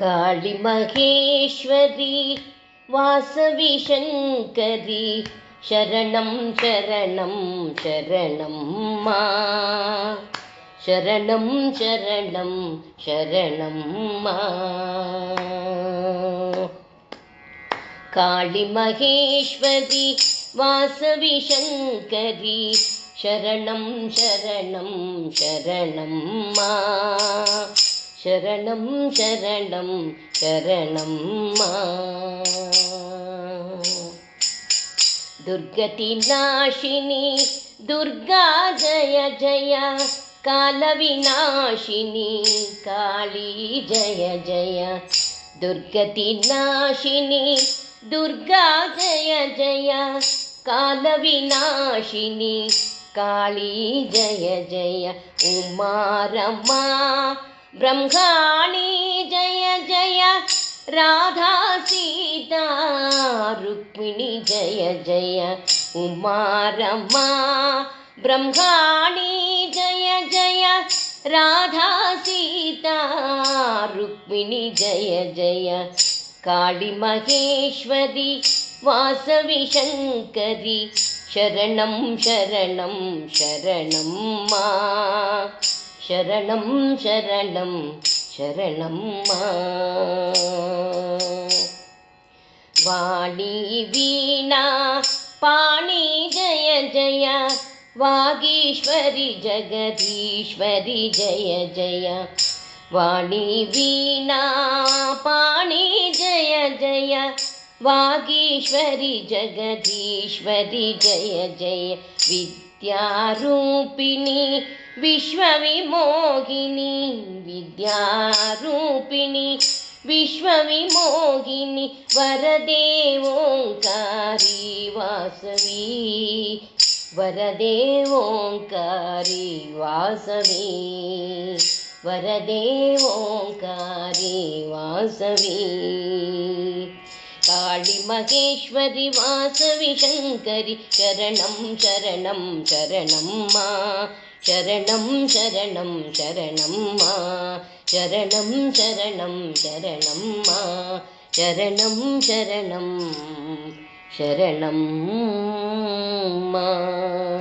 काळि महेश्वरी वासवी शङ्करी शरणं शरणं शरणं मा शरणं शरणं शरणं मा काळि महेश्वरी वासवी शङ्करी शरणं शरणं शरणं मा शरणं शरणं शरणं मा दुर्गतिनाशिनी दुर्गा जय जय कालविनाशिनी काली जय जय दुर्गतिनाशिनी दुर्गा जय जय कालविनाशिनी काली जय जय उमा रमा ब्रह्माणी जय जय राधा सीता रुक्मिणी जय जय उमा रमा ब्रह्माणी जय जय राधा सीता रुक्मिणी जय जय काळि महेश्वरी वासवी शङ्करी शरणं शरणं शरणं मा शरणं शरणं शरणं मा वाणी वीणा पाणी जय जय वागीश्वरी जगदीश्वरी जय जय वाणी वीणा पाणी जय जय वागीश्वरी जगदीश्वरी जय जय विद्यारूपिणी विश्वविमोहिनी विद्यारूपिणी विश्वविमोहिनी वरदे ओंकारी वासवी वरदे ओंकारी वासवी वरदे ओंकारी वासवी काळि महेश्वरी वासवी शङ्करी शरणं शरणं शरणं मा शरणं शरणं शरणं मा शरणं शरणं शरणं मा शरणं शरणं शरणं मा।